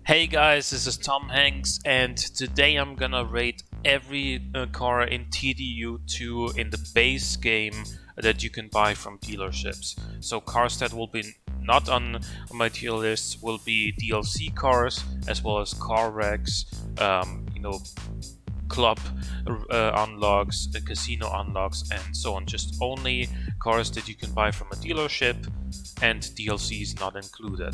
Hey guys, this is Tom Hanks, and today I'm gonna rate every car in TDU2 in the base game that you can buy from dealerships. So cars that will be not on my tier list will be DLC cars, as well as car wrecks, club unlocks, casino unlocks, and so on. Just only cars that you can buy from a dealership, and DLCs not included.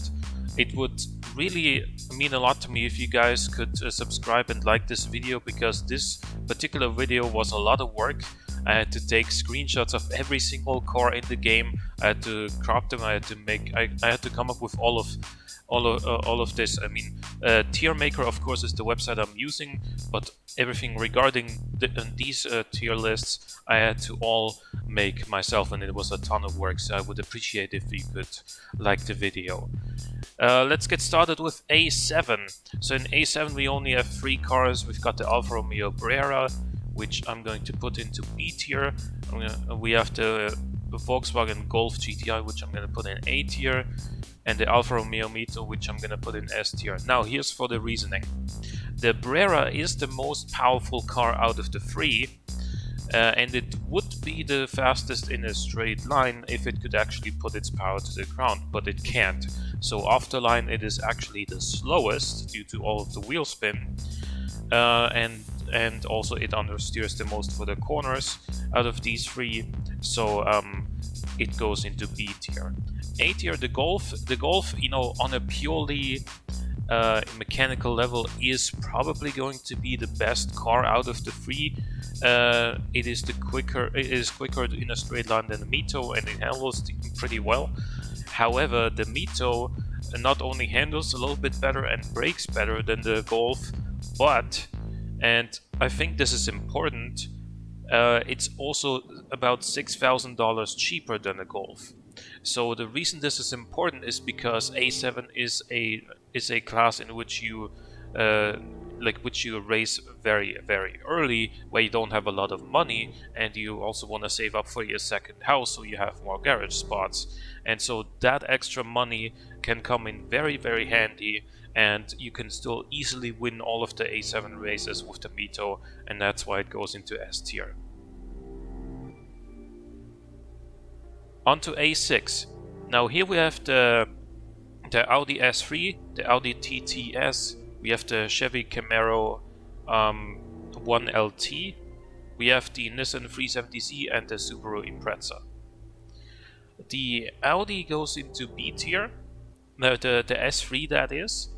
It would really mean a lot to me if you guys could subscribe and like this video, because this particular video was a lot of work. I had to take screenshots of every single car in the game. I had to crop them. I had to come up with all of this. I mean, Tier Maker, of course, is the website I'm using, but everything regarding these tier lists I had to all make myself, and it was a ton of work. So I would appreciate if you could like the video. Let's get started with A7. So in A7 we only have 3 cars. We've got the Alfa Romeo Brera, which I'm going to put into B tier. We have the Volkswagen Golf GTI, which I'm going to put in A tier, and the Alfa Romeo Mito, which I'm going to put in S tier. Now here's for the reasoning. The Brera is the most powerful car out of the 3, and it would be the fastest in a straight line if it could actually put its power to the ground, but it can't. So off the line it is actually the slowest due to all of the wheel spin, and also it understeers the most for the corners out of these 3, so it goes into B tier. A tier, the Golf, on a purely mechanical level is probably going to be the best car out of the 3. It is quicker in a straight line than the Mito, and it handles pretty well. However, the Mito not only handles a little bit better and brakes better than the Golf, but, and I think this is important, it's also about $6,000 cheaper than the Golf. So the reason this is important is because A7 is a class in which you race very, very early, where you don't have a lot of money, and you also want to save up for your second house so you have more garage spots. And so that extra money can come in very, very handy, and you can still easily win all of the A7 races with the Mito, and that's why it goes into S tier. Onto A6. Now here we have the Audi S3, the Audi TTS, we have the Chevy Camaro 1LT, we have the Nissan 370Z, and the Subaru Impreza. The Audi goes into B tier, the S3 that is,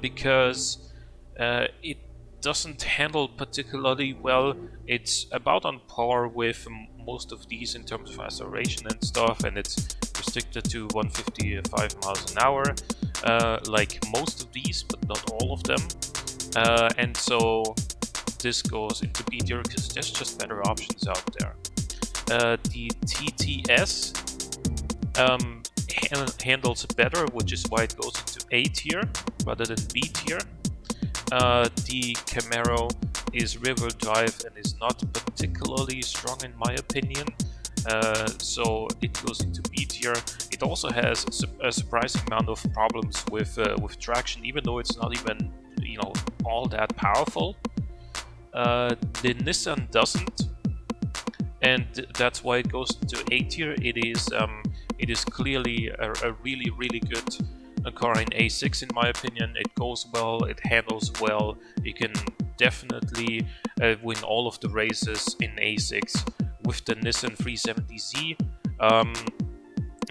because it doesn't handle particularly well. It's about on par with most of these in terms of acceleration and stuff, and it's restricted to 155 miles an hour, like most of these, but not all of them. And so this goes into B tier because there's just better options out there. The TTS handles better, which is why it goes into A tier rather than B tier. The Camaro is rear-wheel drive and is not particularly strong in my opinion, so it goes into B tier. It also has a surprising amount of problems with traction, even though it's not even all that powerful. The Nissan doesn't, and that's why it goes into A tier. It is clearly a really, really good car in A6 in my opinion. It goes well, it handles well, you can definitely win all of the races in A6 with the Nissan 370Z,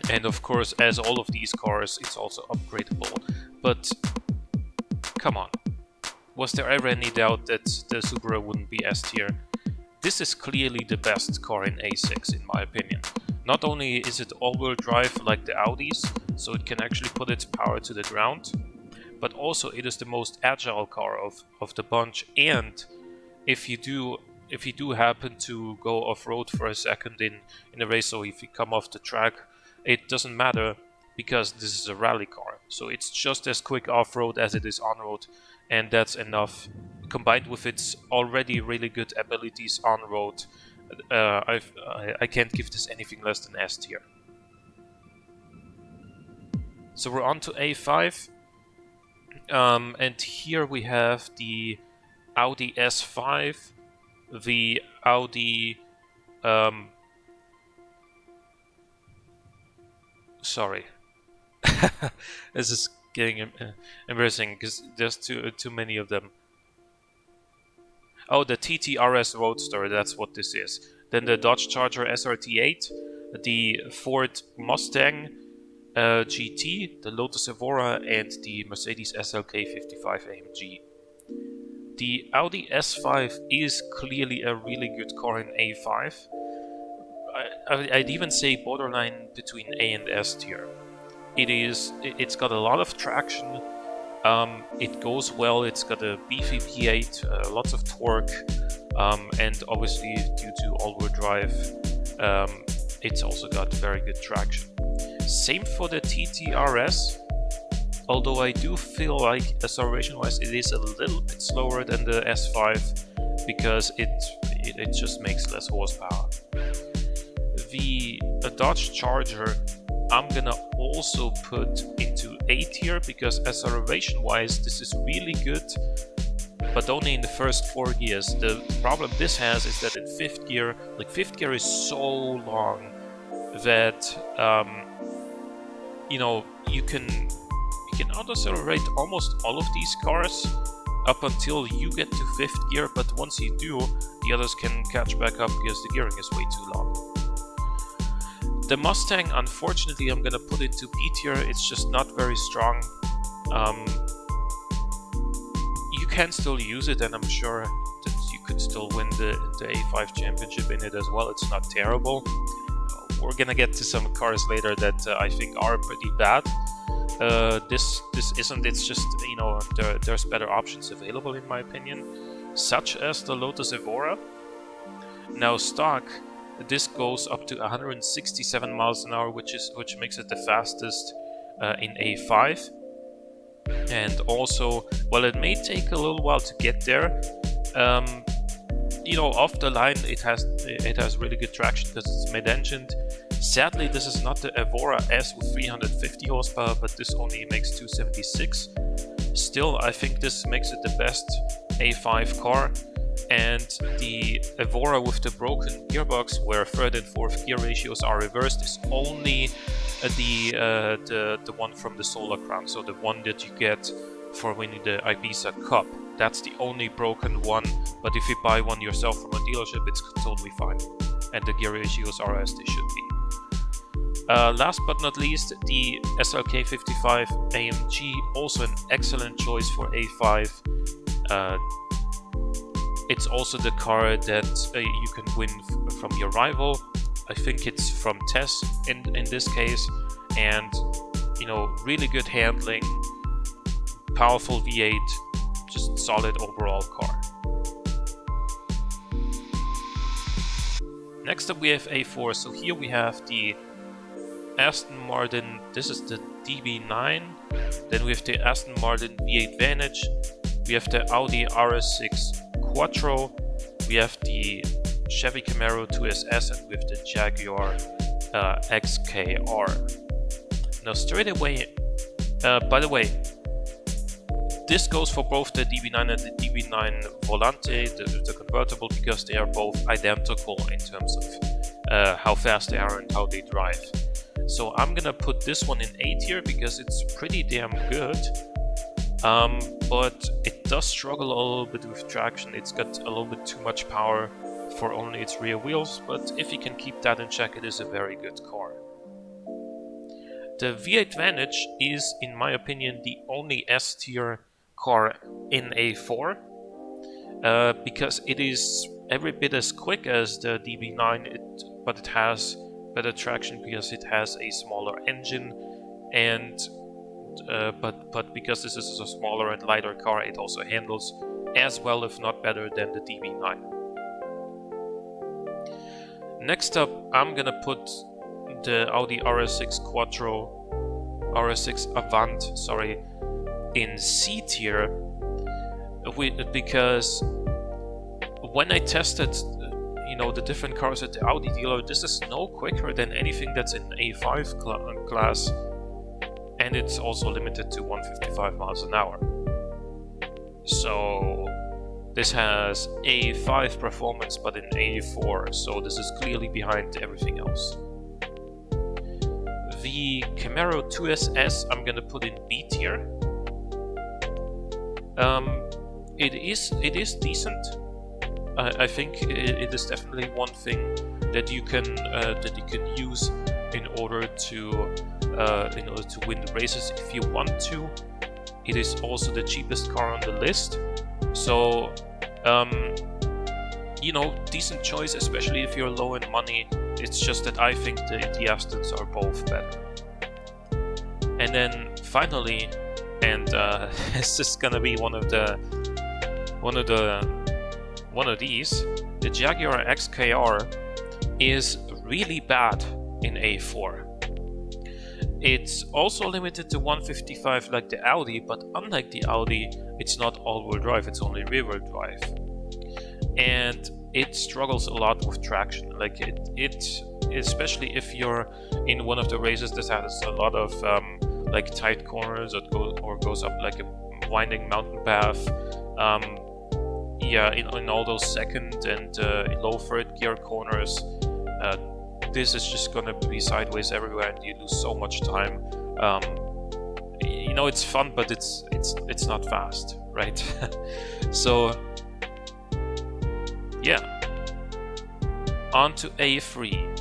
and of course, as all of these cars, it's also upgradable. But come on, was there ever any doubt that the Subaru wouldn't be S tier? This is clearly the best car in A6 in my opinion. Not only is it all-wheel drive like the Audis, so it can actually put its power to the ground, but also it is the most agile car of the bunch. And if you do happen to go off-road for a second in a race, so if you come off the track, it doesn't matter because this is a rally car. So it's just as quick off-road as it is on-road, and that's enough. Combined with its already really good abilities on-road, I can't give this anything less than S tier. So we're on to A5. And here we have the Audi S5, the Audi... sorry. This is getting embarrassing because there's too many of them. Oh, the TTRS Roadster, that's what this is. Then the Dodge Charger SRT8, the Ford Mustang GT, the Lotus Evora, and the Mercedes SLK 55 AMG. The Audi S5 is clearly a really good car in A5. I'd even say borderline between A and S tier. It's got a lot of traction. It goes well. It's got a beefy V8, lots of torque, and obviously due to all-wheel drive, it's also got very good traction. Same for the TTRS, although I do feel like acceleration-wise it is a little bit slower than the S5 because it just makes less horsepower. The Dodge Charger I'm gonna also put into A tier because acceleration-wise this is really good, but only in the first 4 gears. The problem this has is that in 5th gear, like 5th gear is so long that you know, you can auto-accelerate almost all of these cars up until you get to 5th gear, but once you do, the others can catch back up because the gearing is way too long. The Mustang, unfortunately, I'm gonna put into B tier. It's just not very strong. You can still use it, and I'm sure that you could still win the A5 championship in it as well. It's not terrible. We're gonna get to some cars later that I think are pretty bad. This isn't. It's just, you know, there's better options available in my opinion, such as the Lotus Evora. Now stock. This goes up to 167 miles an hour, which makes it the fastest in A5. And also, while it may take a little while to get there, you know, off the line it has really good traction because it's mid-engined. Sadly, this is not the Evora S with 350 horsepower, but this only makes 276. Still, I think this makes it the best A5 car. And the Evora with the broken gearbox, where 3rd and 4th gear ratios are reversed, is only the one from the Solar Crown, so the one that you get for winning the Ibiza Cup. That's the only broken one, but if you buy one yourself from a dealership, it's totally fine. And the gear ratios are as they should be. Last but not least, the SLK 55 AMG, also an excellent choice for A5. It's also the car that you can win from your rival. I think it's from Tess in this case, and you know, really good handling, powerful V8, just solid overall car. Next up we have A4. So here we have the Aston Martin. This is the DB9. Then we have the Aston Martin V8 Vantage. We have the Audi RS6 Quattro, we have the Chevy Camaro 2SS, and we have the Jaguar XKR. Now straight away, by the way, this goes for both the DB9 and the DB9 Volante, the convertible, because they are both identical in terms of how fast they are and how they drive. So I'm gonna put this one in A tier because it's pretty damn good. But it does struggle a little bit with traction. It's got a little bit too much power for only its rear wheels, but if you can keep that in check, it is a very good car. The V8 Vantage is, in my opinion, the only S tier car in A4, because it is every bit as quick as the DB9, but it has better traction because it has a smaller engine, and but because this is a smaller and lighter car, it also handles as well, if not better, than the DB9. Next up, I'm gonna put the Audi RS6 Quattro, RS6 Avant, sorry, in C tier, because when I tested, you know, the different cars at the Audi dealer, this is no quicker than anything that's in A5 class. And it's also limited to 155 miles an hour. So this has A5 performance, but in A4, so this is clearly behind everything else. The Camaro 2SS I'm gonna put in B tier. It is decent. I think it is definitely one thing that you can use in order to win the races if you want to. It is also the cheapest car on the list, so you know, decent choice, especially if you're low in money. It's just that I think the Astons are both better. And then finally, and this is gonna be one of these, the Jaguar XKR is really bad in A4. It's also limited to 155 like the Audi, but unlike the Audi, it's not all-wheel drive, it's only rear-wheel drive. And it struggles a lot with traction. Like it especially if you're in one of the races that has a lot of like tight corners or goes up like a winding mountain path. Yeah, in all those second and low third gear corners, this is just gonna be sideways everywhere, and you lose so much time. You know, it's fun, but it's not fast, right? So yeah, on to A3.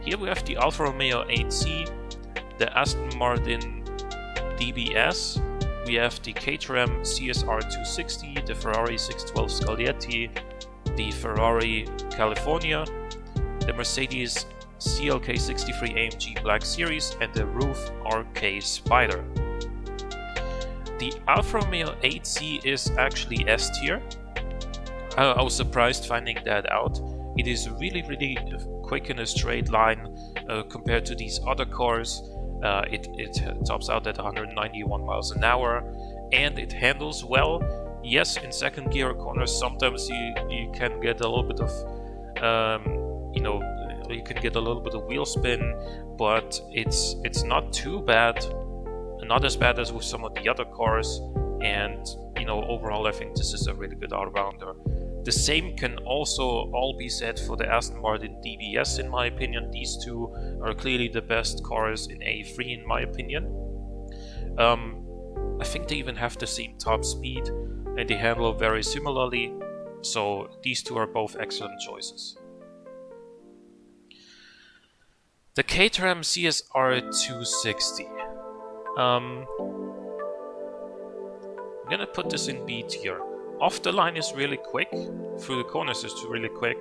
Here we have the Alfa Romeo 8C, the Aston Martin DBS, we have the Caterham CSR 260, the Ferrari 612 Scaglietti, the Ferrari California, the Mercedes CLK 63 AMG Black Series, and the Roof RK Spider. The Alfa Romeo 8C is actually S tier. I was surprised finding that out. It is really quick in a straight line compared to these other cars. It tops out at 191 miles an hour, and it handles well. Yes, in second gear corners sometimes you can get a little bit of you know, you can get a little bit of wheel spin, but it's not too bad, not as bad as with some of the other cars. And you know, overall I think this is a really good all-rounder. The same can also all be said for the Aston Martin DBS, in my opinion. These two are clearly the best cars in A3, in my opinion. I think they even have the same top speed, and they handle very similarly, so these two are both excellent choices. The Caterham CSR 260. I'm gonna put this in B tier. Off the line is really quick, through the corners is really quick,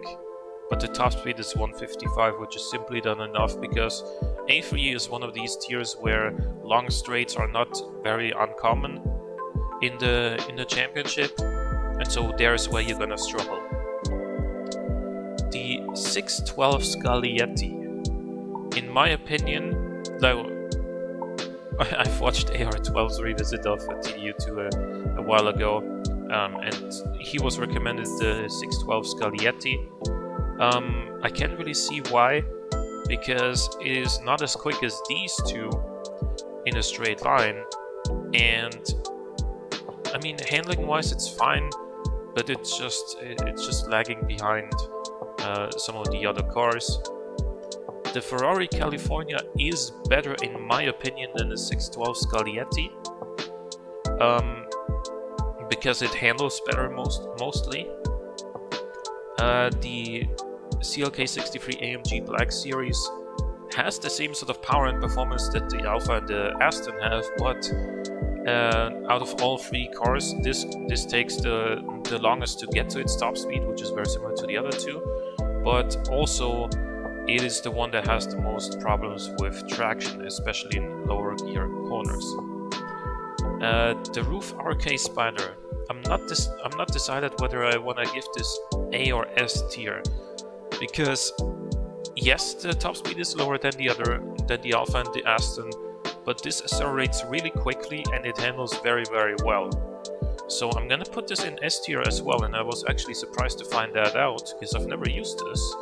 but the top speed is 155, which is simply not enough, because A3 is one of these tiers where long straights are not very uncommon in the championship, and so there's where you're gonna struggle. The 612 Scaglietti, in my opinion, though I've watched AR12's revisit of TDU2 a while ago, and he was recommended the 612 Scaglietti. I can't really see why, because it is not as quick as these two in a straight line, and I mean, handling wise it's fine, but it's just lagging behind some of the other cars. The Ferrari California is better in my opinion than the 612 Scaglietti, because it handles better mostly. The CLK 63 AMG Black Series has the same sort of power and performance that the Alfa and the Aston have, but out of all three cars, this takes the longest to get to its top speed, which is very similar to the other two, but also it is the one that has the most problems with traction, especially in lower gear corners. The Roof RK Spider. I'm not decided whether I want to give this A or S tier, because yes, the top speed is lower than the Alfa and the Aston, but this accelerates really quickly and it handles very well. So I'm gonna put this in S tier as well, and I was actually surprised to find that out because I've never used this.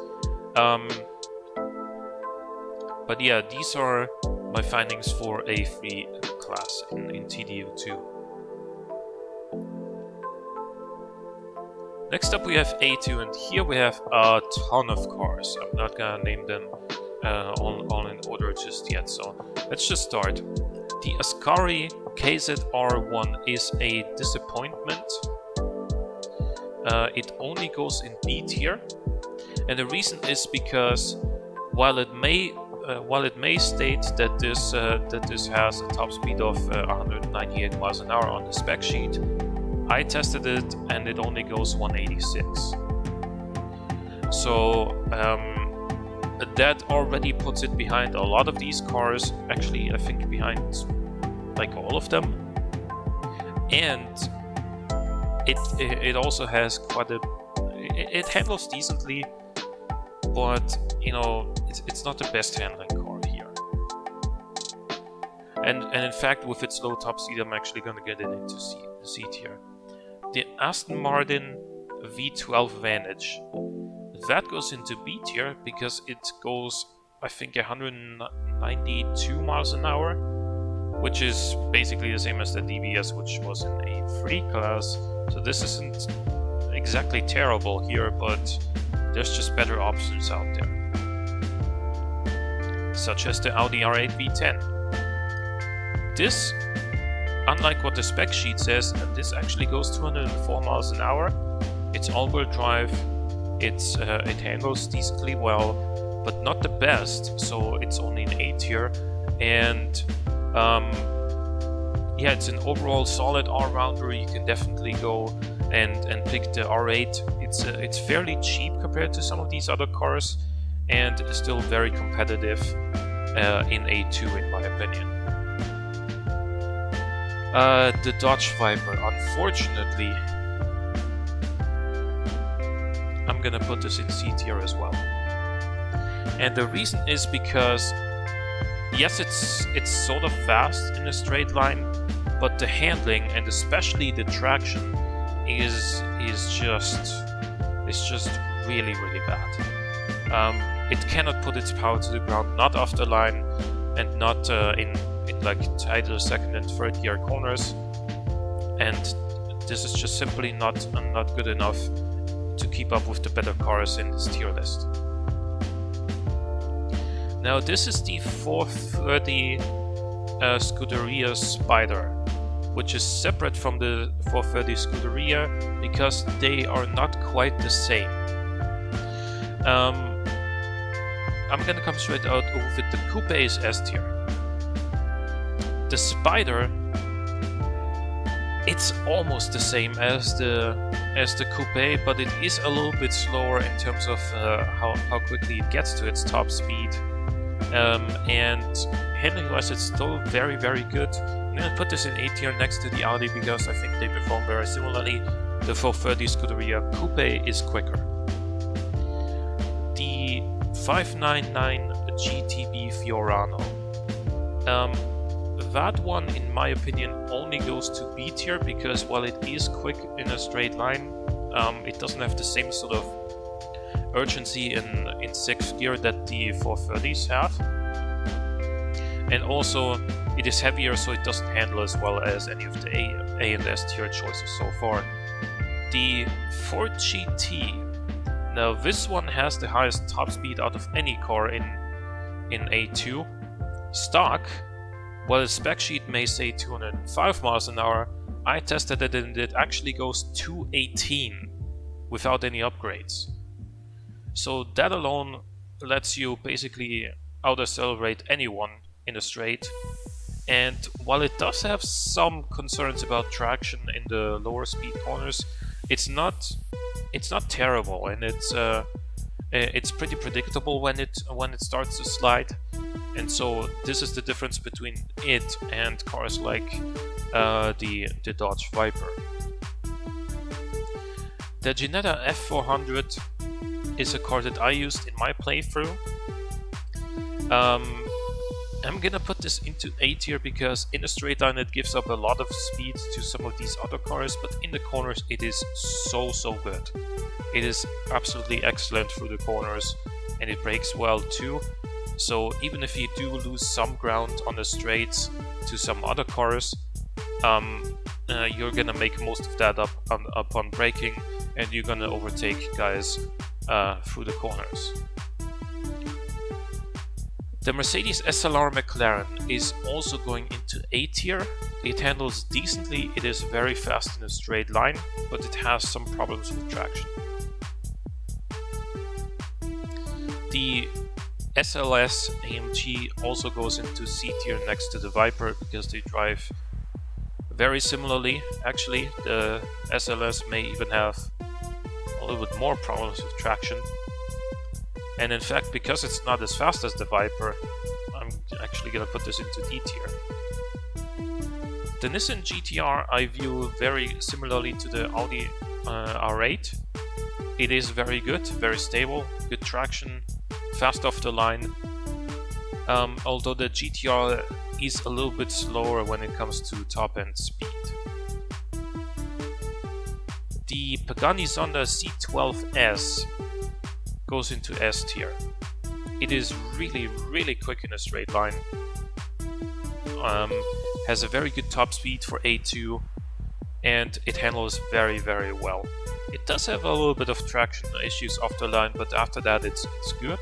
But yeah, these are my findings for A3 class in TDU2. Next up we have A2, and here we have a ton of cars. I'm not gonna name them all in order just yet, so let's just start. The Ascari KZR1 is a disappointment. It only goes in B tier, and the reason is because while it may state that this has a top speed of 198 miles an hour on the spec sheet, I tested it and it only goes 186. So that already puts it behind a lot of these cars. Actually, I think behind like all of them. And it also has quite a... It handles decently, but you know, it's not the best handling car here. And in fact, with its low top speed, I'm actually going to get it into C tier. The Aston Martin V12 Vantage, that goes into B tier because it goes, I think, 192 miles an hour, which is basically the same as the DBS, which was in a free class. So this isn't exactly terrible here, but there's just better options out there, such as the Audi R8 V10. This, unlike what the spec sheet says, this actually goes 204 miles an hour. It's all-wheel drive. It handles decently well, but not the best. So it's only an A tier, and yeah, it's an overall solid all-rounder. You can definitely go and pick the R8. It's fairly cheap compared to some of these other cars, and still very competitive in A2 in my opinion. The Dodge Viper, unfortunately, I'm gonna put this in C tier as well. And the reason is because, yes, it's sort of fast in a straight line, but the handling and especially the traction is just really bad. It cannot put its power to the ground, not off the line, and not in like tighter second and third gear corners, and this is just simply not good enough to keep up with the better cars in this tier list. Now this is the 430 Scuderia Spider, which is separate from the 430 Scuderia because they are not quite the same. I'm gonna come straight out with it. The Coupe is S tier. The Spider, it's almost the same as the Coupe, but it is a little bit slower in terms of how quickly it gets to its top speed. And handling-wise, it's still very good. I'm gonna put this in A tier next to the Audi because I think they perform very similarly. The 430 Scuderia Coupe is quicker. The 599 GTB Fiorano. That one, in my opinion, only goes to B tier because while it is quick in a straight line, it doesn't have the same sort of urgency in 6th gear that the 430s have. And also, it is heavier, so it doesn't handle as well as any of the A and S tier choices so far. The Ford GT. Now this one has the highest top speed out of any car in A2. Stock, while the spec sheet may say 205 miles an hour, I tested it and it actually goes 218 without any upgrades. So that alone lets you basically out-accelerate anyone in a straight. And while it does have some concerns about traction in the lower speed corners, it's not terrible, and it's pretty predictable when it starts to slide. And so this is the difference between it and cars like the Dodge Viper. The Ginetta F400 is a car that I used in my playthrough. I'm gonna put this into A tier because in a straight line it gives up a lot of speed to some of these other cars, but in the corners it is so good. It is absolutely excellent through the corners, and it brakes well too. So even if you do lose some ground on the straights to some other cars, you're gonna make most of that up upon braking, and you're gonna overtake guys through the corners. The Mercedes SLR McLaren is also going into A tier. It handles decently, it is very fast in a straight line, but it has some problems with traction. The SLS AMG also goes into C tier next to the Viper because they drive very similarly. Actually, the SLS may even have a little bit more problems with traction. And in fact, because it's not as fast as the Viper, I'm actually gonna put this into D tier. The Nissan GT-R I view very similarly to the Audi R8. It is very good, very stable, good traction, fast off the line. Although the GT-R is a little bit slower when it comes to top-end speed. The Pagani Zonda C12S goes into S tier. It is really quick in a straight line. Has a very good top speed for A2, and it handles very well. It does have a little bit of traction issues off the line, but after that it's good.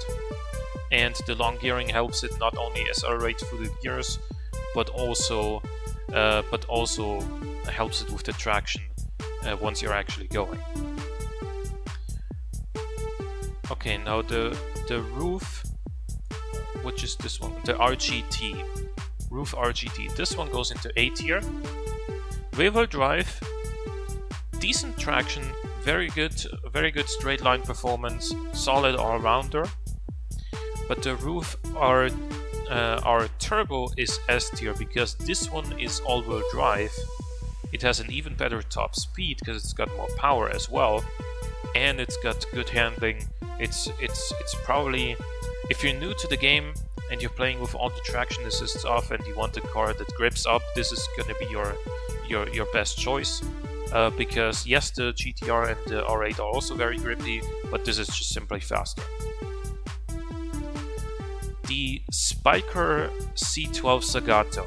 And the long gearing helps it not only accelerate through the gears, but also helps it with the traction once you're actually going. Okay, now the roof, which is this one, the RGT, Roof RGT. This one goes into A tier. Rear-wheel drive, decent traction, very good straight line performance, solid all-rounder. But the Roof our turbo is S tier because this one is all-wheel drive. It has an even better top speed because it's got more power as well, and it's got good handling. It's probably, if you're new to the game and you're playing with all the traction assists off and you want a car that grips up, this is gonna be your best choice. Because yes, the GT-R and the R8 are also very grippy, but this is just simply faster. The Spyker C12 Zagato.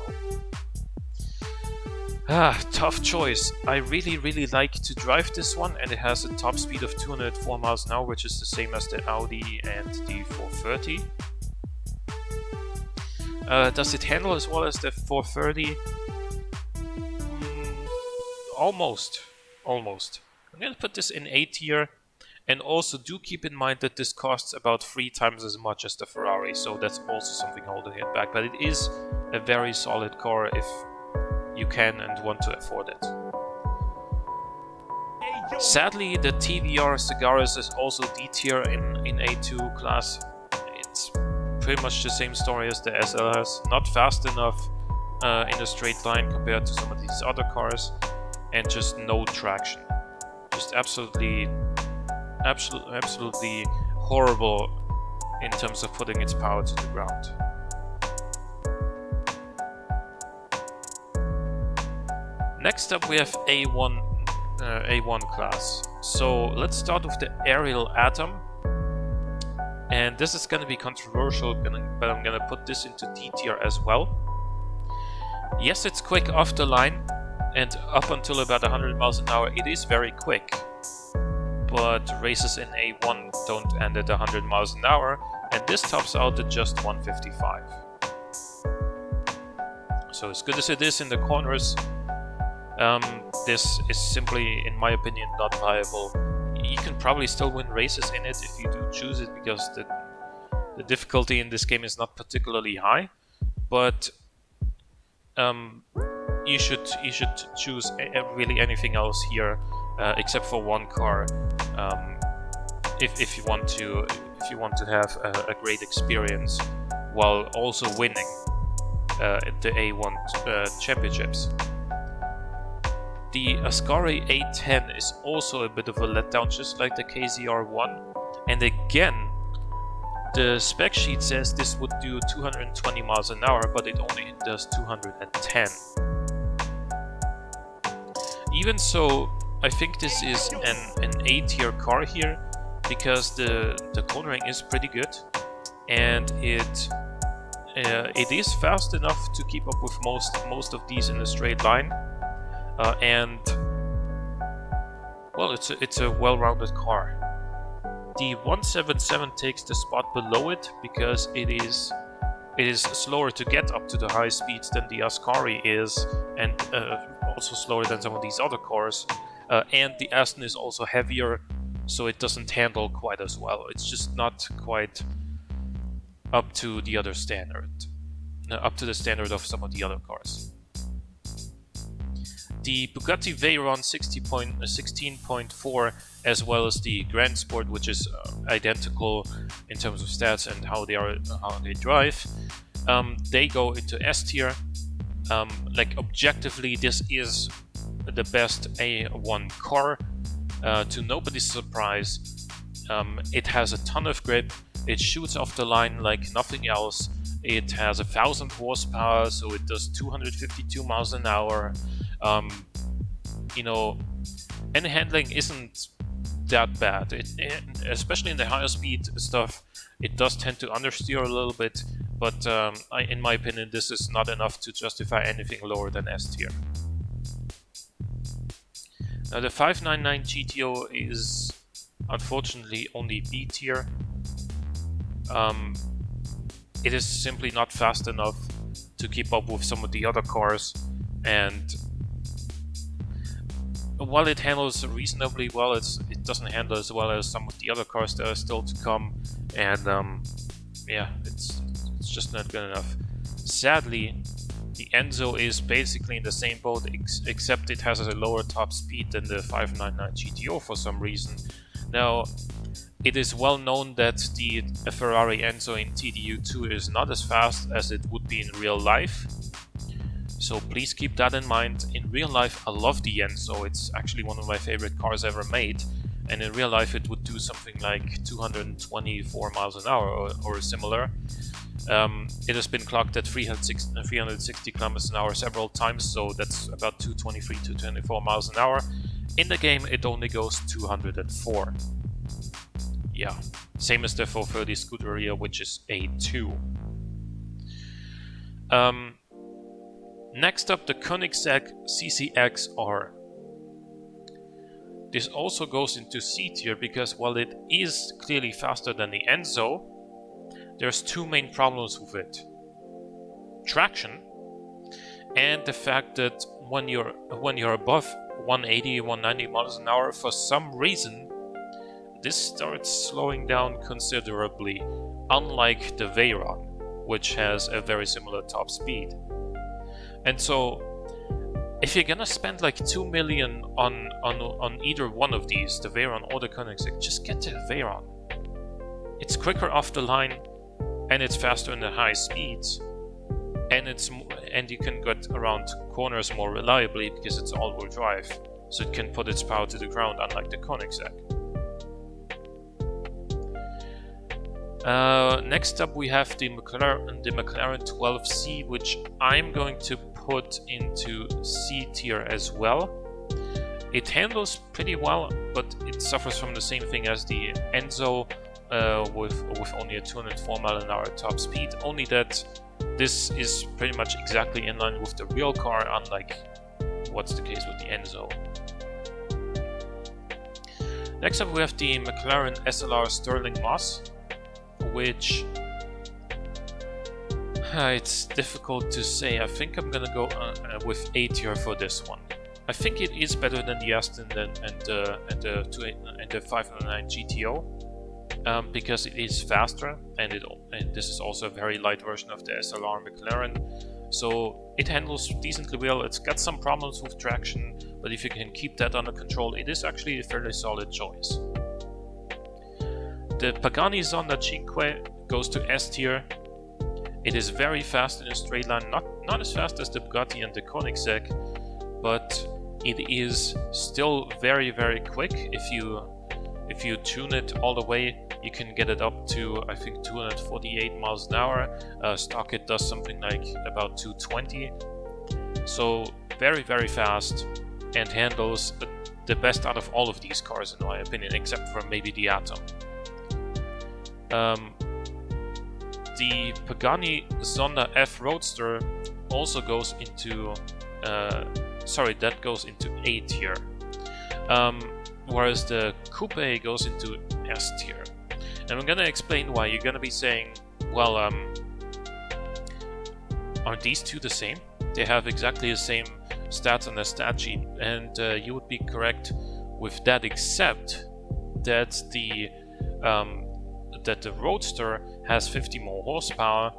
Tough choice. I really like to drive this one, and it has a top speed of 204 miles an hour, which is the same as the Audi and the 430. Does it handle as well as the 430? Almost. I'm gonna put this in A tier, and also do keep in mind that this costs about 3 times as much as the Ferrari, so that's also something holding it back. But it is a very solid car if you can and want to afford it. Sadly, the TVR Cigaris is also D tier in A2 class. It's pretty much the same story as the SLS, not fast enough in a straight line compared to some of these other cars, and just no traction. Just absolutely horrible in terms of putting its power to the ground. Next up we have A1 class. So let's start with the Ariel Atom. And this is gonna be controversial, but I'm gonna put this into D tier as well. Yes, it's quick off the line, and up until about 100 miles an hour it is very quick. But races in A1 don't end at 100 miles an hour, and this tops out at just 155. So as good as it is in the corners, this is simply, in my opinion, not viable. You can probably still win races in it if you do choose it, because the difficulty in this game is not particularly high, but you should choose really anything else here, except for one car, if you want to have a great experience while also winning the A1 championships. The Ascari A10 is also a bit of a letdown, just like the KZR1. And again, the spec sheet says this would do 220 miles an hour, but it only does 210. Even so, I think this is an A tier car here, because the cornering is pretty good, and it is fast enough to keep up with most of these in a straight line. And Well, it's a well-rounded car. The 177 takes the spot below it because it is slower to get up to the high speeds than the Ascari is, and also slower than some of these other cars. And the Aston is also heavier, so it doesn't handle quite as well. It's just not quite up to the other standard, up to the standard of some of the other cars. The Bugatti Veyron 16.4, as well as the Grand Sport, which is identical in terms of stats and how they drive, they go into S tier. Like objectively, this is the best A1 car. To nobody's surprise, it has a ton of grip. It shoots off the line like nothing else. It has 1,000 horsepower, so it does 252 miles an hour. You know, and handling isn't that bad. Especially in the higher speed stuff, it does tend to understeer a little bit, but in my opinion, this is not enough to justify anything lower than S tier. Now, the 599 GTO is unfortunately only B tier. It is simply not fast enough to keep up with some of the other cars, and while it handles reasonably well, it doesn't handle as well as some of the other cars that are still to come, and yeah, it's just not good enough. Sadly, the Enzo is basically in the same boat, except it has a lower top speed than the 599 GTO for some reason. Now, it is well known that the Ferrari Enzo in TDU2 is not as fast as it would be in real life. So please keep that in mind. In real life, I love the Enzo. It's actually one of my favorite cars ever made. And in real life, it would do something like 224 miles an hour or similar. It has been clocked at 360 kilometers an hour several times, so that's about 223, 224 miles an hour. In the game, it only goes 204. Yeah, same as the 430 Scuderia, which is A2. Next up, the Koenigsegg CCXR. This also goes into C tier because while it is clearly faster than the Enzo, there's two main problems with it. Traction, and the fact that when you're above 180, 190 miles an hour, for some reason, this starts slowing down considerably, unlike the Veyron, which has a very similar top speed. And so, if you're gonna spend like 2 million on either one of these, the Veyron or the Koenigsegg, just get the Veyron. It's quicker off the line, and it's faster in the high speeds, and you can get around corners more reliably because it's all-wheel drive, so it can put its power to the ground, unlike the Koenigsegg. Next up, we have the McLaren 12C, which I'm going to put into C tier as well. It handles pretty well, but it suffers from the same thing as the Enzo, with only a 204 mile an hour top speed. Only that this is pretty much exactly in line with the real car, unlike what's the case with the Enzo. Next up, we have the McLaren SLR Stirling Moss, which it's difficult to say. I think I'm gonna go with A tier for this one. I think it is better than the Aston and the 509 GTO, because it is faster, and this is also a very light version of the SLR McLaren. So it handles decently well. It's got some problems with traction, but if you can keep that under control, it is actually a fairly solid choice. The Pagani Zonda Cinque goes to S tier. It is very fast in a straight line, not as fast as the Bugatti and the Koenigsegg, but it is still very, very quick. If you tune it all the way, you can get it up to, I think, 248 miles an hour. Stock it does something like about 220. So very, very fast, and handles the best out of all of these cars in my opinion, except for maybe the Atom. The Pagani Zonda F Roadster also goes into that goes into A tier. whereas the Coupe goes into S tier. And I'm gonna explain why. You're gonna be saying, well, are these two the same? They have exactly the same stats on the stat sheet, and you would be correct with that, except that the Roadster has 50 more horsepower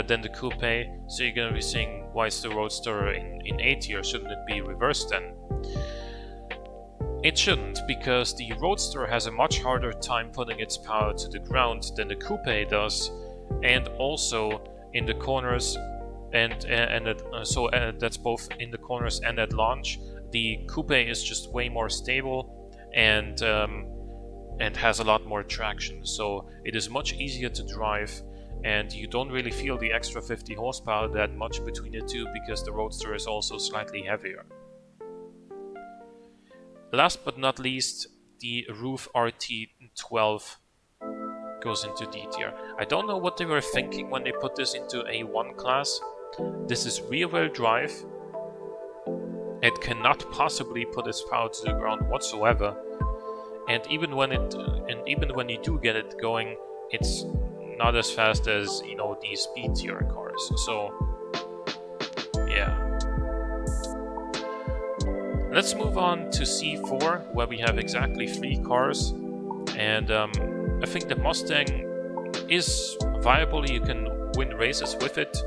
than the Coupe. So you're gonna be saying, why is the Roadster in A tier? Shouldn't it be reversed then? It shouldn't, because the Roadster has a much harder time putting its power to the ground than the Coupe does, and also in the corners, so that's both in the corners and at launch. The Coupe is just way more stable and has a lot more traction, so it is much easier to drive, and you don't really feel the extra 50 horsepower that much between the two, because the Roadster is also slightly heavier. Last but not least, the Roof RT12 goes into D tier. I don't know what they were thinking when they put this into A1 class. This is rear-wheel drive. It cannot possibly put its power to the ground whatsoever. And even when you do get it going, it's not as fast as, you know, these B tier cars. So yeah. Let's move on to C4, where we have exactly 3 cars, and I think the Mustang is viable. You can win races with it,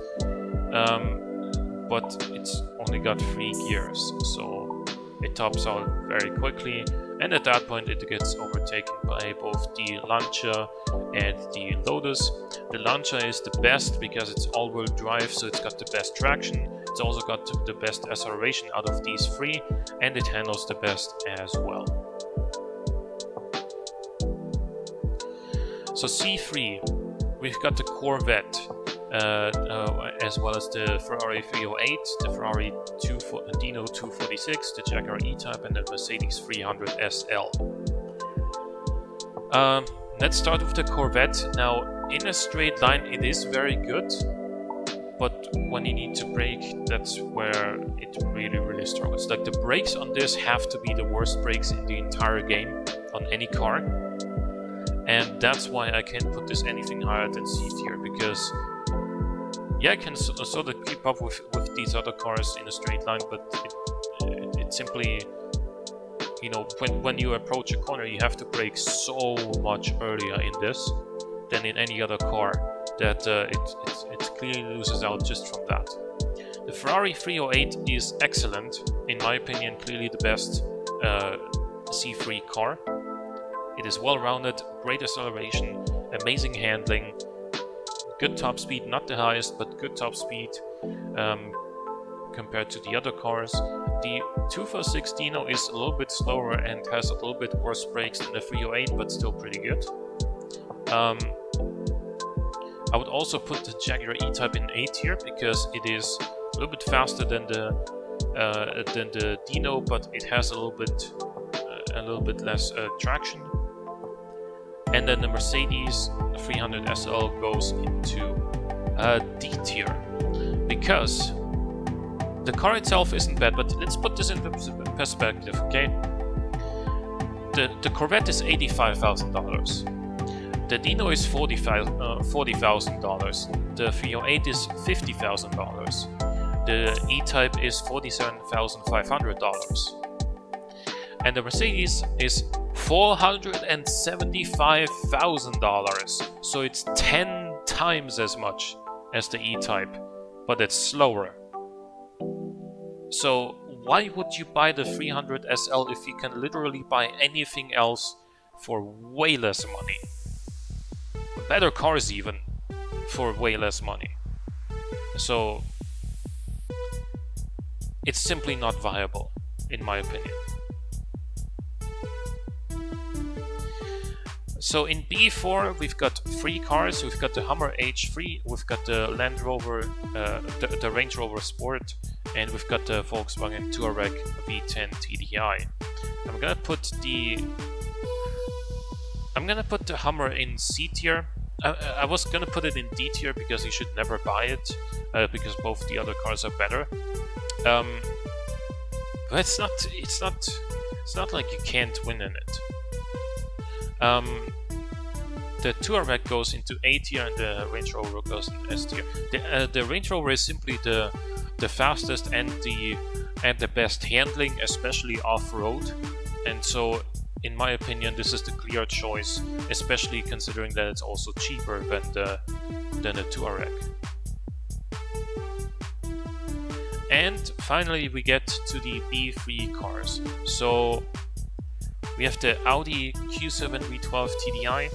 but it's only got 3 gears, so it tops out very quickly, and at that point it gets overtaken by both the Lancia and the Lotus. The Lancia is the best because it's all-wheel drive, so it's got the best traction. It's also got the best acceleration out of these 3, and it handles the best as well. So C3, we've got the Corvette, as well as the Ferrari 308, the Ferrari Dino 246, the Jaguar E-Type, and the Mercedes 300 SL. Let's start with the Corvette. Now, in a straight line, it is very good, but when you need to brake, that's where it really struggles. Like, the brakes on this have to be the worst brakes in the entire game on any car, and that's why I can't put this anything higher than C tier, because yeah, I can sort of keep up with these other cars in a straight line, but it simply, you know, when you approach a corner, you have to brake so much earlier in this than in any other car that it clearly loses out just from that. The Ferrari 308 is excellent, in my opinion, clearly the best C3 car. It is well-rounded, great acceleration, amazing handling, good top speed, not the highest, but good top speed compared to the other cars. The 246 Dino is a little bit slower and has a little bit worse brakes than the 308, but still pretty good. I would also put the Jaguar E-Type in A tier because it is a little bit faster than the Dino, but it has a little bit less traction. And then the Mercedes 300 SL goes into D tier because the car itself isn't bad, but let's put this in perspective, okay? The Corvette is $85,000. The Dino is $40,000. The 308 is $50,000. The E-Type is $47,500. And the Mercedes is $475,000. So it's 10 times as much as the E-Type, but it's slower. So why would you buy the 300 SL if you can literally buy anything else for way less money? Better cars even, for way less money. So it's simply not viable, in my opinion. So in B4 we've got 3 cars. We've got the Hummer H3, we've got the Land Rover, the Range Rover Sport, and we've got the Volkswagen Touareg V10 TDI. I'm gonna put the Hummer in C tier. I was gonna put it in D tier because you should never buy it, because both the other cars are better. But it's not it's not like you can't win in it. The Touareg goes into A tier and the Range Rover goes in S tier. The Range Rover is simply the fastest and the best handling, especially off-road, and so in my opinion this is the clear choice, especially considering that it's also cheaper than a Touareg. And finally we get to the B3 cars. So we have the Audi Q7 V12 TDI,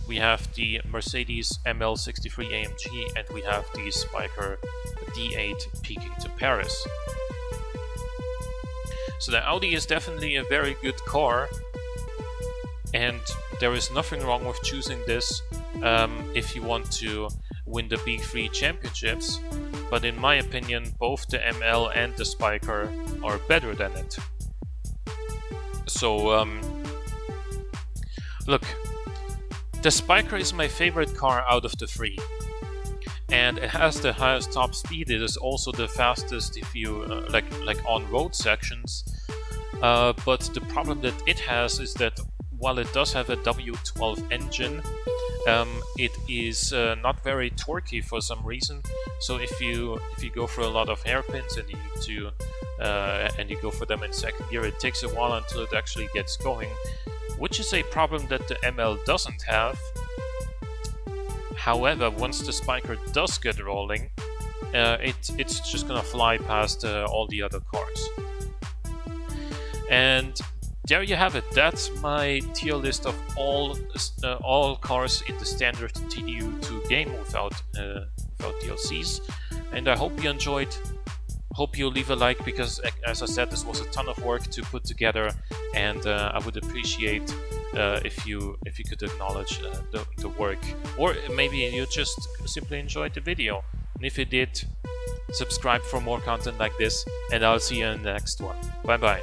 we have the Mercedes ML63 AMG, and we have the Spyker D8 peaking to Paris. So the Audi is definitely a very good car, and there is nothing wrong with choosing this if you want to win the B3 championships, but in my opinion both the ML and the Spyker are better than it. So look, the Spyker is my favorite car out of the three, and it has the highest top speed. It is also the fastest if you like on road sections, but the problem that it has is that while it does have a W12 engine, it is not very torquey for some reason. So if you go for a lot of hairpins and you need to and you go for them in second gear, it takes a while until it actually gets going, which is a problem that the ML doesn't have. However, once the Spyker does get rolling, it's just gonna fly past all the other cars. And there you have it. That's my tier list of all cars in the standard TDU2 game without DLCs. And I hope you enjoyed. Hope you leave a like, because as I said, this was a ton of work to put together, and I would appreciate if you could acknowledge the work, or maybe you just simply enjoyed the video. And if you did, subscribe for more content like this, and I'll see you in the next one. Bye bye.